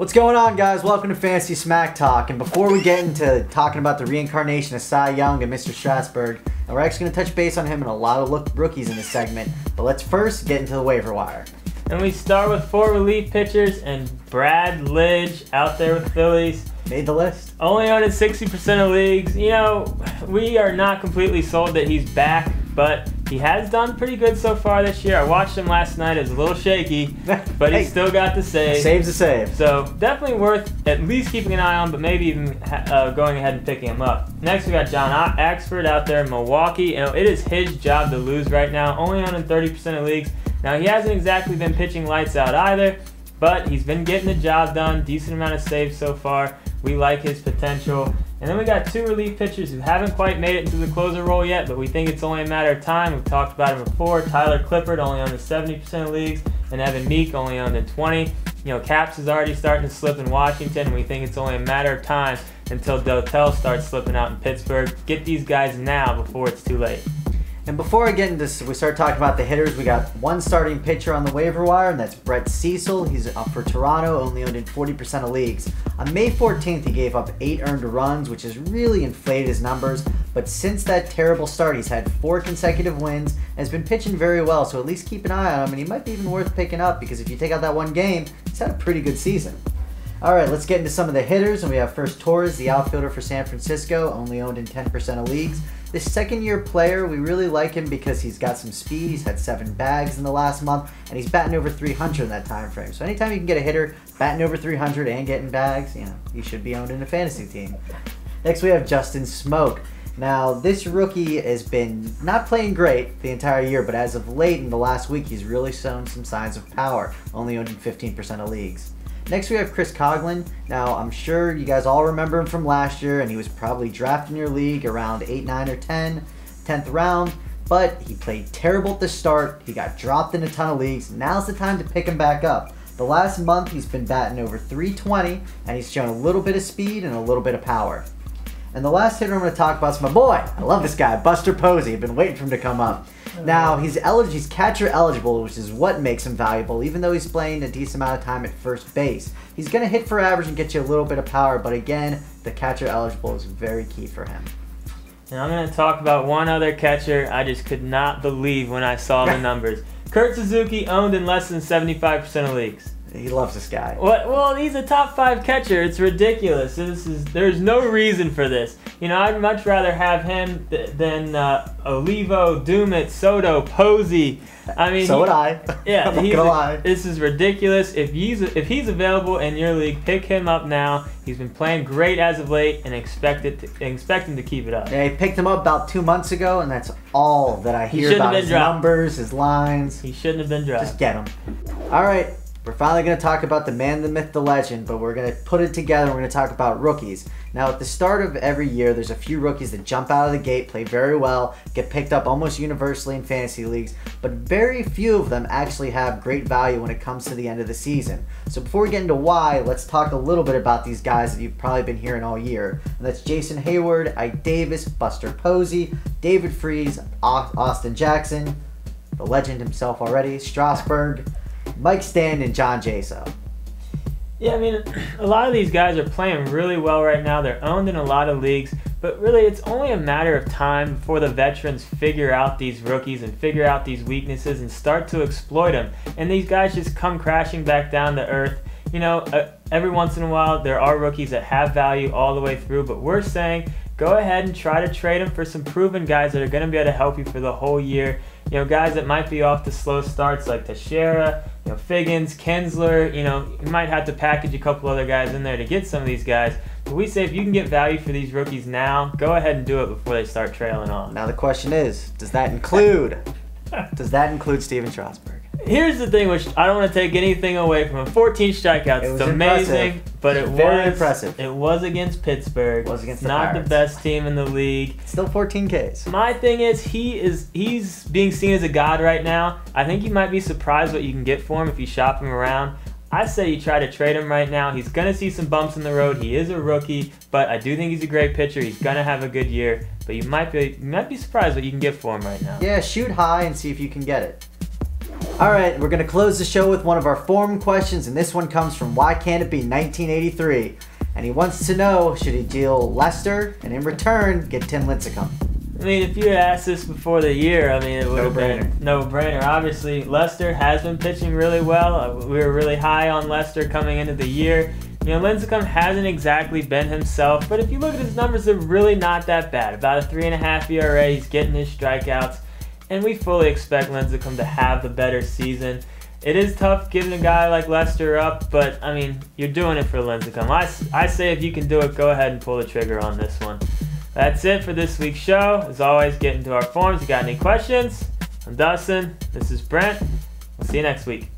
What's going on, guys? Welcome to Fantasy Smack Talk. And before we get into talking about the reincarnation of Cy Young and Mr. Strasburg, and we're actually going to touch base on him and a lot of rookies in this segment, but let's first get into the waiver wire. And we start with 4 relief pitchers, and Brad Lidge out there with Phillies. Made the list. Only owned in 60% of leagues. You know, we are not completely sold that he's back, but he has done pretty good so far this year. I watched him last night. It was a little shaky, but Hey, he's still got the save. Save's a save. So definitely worth at least keeping an eye on, but maybe even going ahead and picking him up. Next, we got John Axford out there in Milwaukee. You know, it is his job to lose right now. Only owned in 30% of leagues. Now, he hasn't exactly been pitching lights out either, but he's been getting the job done. Decent amount of saves so far. We like his potential. And then we got 2 relief pitchers who haven't quite made it into the closer role yet, but we think it's only a matter of time. We've talked about him before. Tyler Clippard only owned in 70% of leagues, and Evan Meek only owned in 20. You know, Caps is already starting to slip in Washington, and we think it's only a matter of time until Dotel starts slipping out in Pittsburgh. Get these guys now before it's too late. And before I get into this, we start talking about the hitters. We got 1 starting pitcher on the waiver wire, and that's Brett Cecil. He's up for Toronto, only owned in 40% of leagues. On May 14th, he gave up 8 earned runs, which has really inflated his numbers. But since that terrible start, he's had 4 consecutive wins and has been pitching very well. So at least keep an eye on him, and he might be even worth picking up because if you take out that 1 game, he's had a pretty good season. All right, let's get into some of the hitters. And we have first Torres, the outfielder for San Francisco, only owned in 10% of leagues. This second-year player, we really like him because he's got some speed. He's had 7 bags in the last month, and he's batting over 300 in that time frame. So anytime you can get a hitter batting over 300 and getting bags, you know, he should be owned in a fantasy team. Next, we have Justin Smoke. Now, this rookie has been not playing great the entire year, but as of late in the last week, he's really shown some signs of power, only owned in 15% of leagues. Next, we have Chris Coghlan. Now, I'm sure you guys all remember him from last year, and he was probably drafted in your league around 8, 9, or 10th round, but he played terrible at the start. He got dropped in a ton of leagues. Now's the time to pick him back up. The last month, he's been batting over 320, and he's shown a little bit of speed and a little bit of power. And the last hitter I'm going to talk about is my boy. I love this guy, Buster Posey. I've been waiting for him to come up. Now, he's catcher eligible, which is what makes him valuable, even though he's playing a decent amount of time at first base. He's going to hit for average and get you a little bit of power, but again, the catcher eligible is very key for him. And I'm going to talk about one other catcher I just could not believe when I saw the numbers. Kurt Suzuki owned in less than 75% of leagues. He loves this guy. What? Well, he's a top 5 catcher. It's ridiculous. There's no reason for this. You know, I'd much rather have him than Olivo, Dumet, Soto, Posey. I mean, so would I. Yeah, I'm not gonna lie. This is ridiculous. If he's available in your league, pick him up now. He's been playing great as of late, and expect him to keep it up. Yeah, I picked him up about 2 months ago, and that's all that I hear about his numbers, his lines. He shouldn't have been dropped. Just get him. All right. We're finally going to talk about the man, the myth, the legend, but we're going to put it together. We're going to talk about rookies. Now, at the start of every year, there's a few rookies that jump out of the gate, play very well, get picked up almost universally in fantasy leagues, but very few of them actually have great value when it comes to the end of the season. So before we get into why, let's talk a little bit about these guys that you've probably been hearing all year. And that's Jason Hayward, Ike Davis, Buster Posey, David Freese, Austin Jackson, the legend himself already, Strasburg, Mike Stanton, and John Jaso. Yeah, I mean, a lot of these guys are playing really well right now. They're owned in a lot of leagues, but really it's only a matter of time before the veterans figure out these rookies and figure out these weaknesses and start to exploit them. And these guys just come crashing back down to earth. You know, every once in a while there are rookies that have value all the way through, but we're saying go ahead and try to trade them for some proven guys that are going to be able to help you for the whole year. You know, guys that might be off to slow starts like Teixeira, you know, Figgins, Kinsler. You know, you might have to package a couple other guys in there to get some of these guys. But we say if you can get value for these rookies now, go ahead and do it before they start trailing off. Now the question is, does that include Steven Strasburg? Here's the thing, which I don't want to take anything away from him. 14 strikeouts. It's amazing, but it was very impressive. It was against Pittsburgh. It was against the Not Pirates. the best team in the league. Still 14 Ks. My thing is he's being seen as a god right now. I think you might be surprised what you can get for him if you shop him around. I say you try to trade him right now. He's going to see some bumps in the road. He is a rookie, but I do think he's a great pitcher. He's going to have a good year, but you might be surprised what you can get for him right now. Yeah, shoot high and see if you can get it. All right, we're going to close the show with one of our forum questions, and this one comes from Why Can't It Be 1983. And he wants to know, should he deal Lester and in return get Tim Lincecum? I mean, if you had asked this before the year, I mean, it would have been no-brainer. Obviously, Lester has been pitching really well. We were really high on Lester coming into the year. You know, Lincecum hasn't exactly been himself, but if you look at his numbers, they're really not that bad. About a 3.5 ERA, he's getting his strikeouts, and we fully expect Lincecum to have the better season. It is tough giving a guy like Lester up, but, I mean, you're doing it for Lincecum. I say if you can do it, go ahead and pull the trigger on this one. That's it for this week's show. As always, get into our forums. If you got any questions, I'm Dustin. This is Brent. We'll see you next week.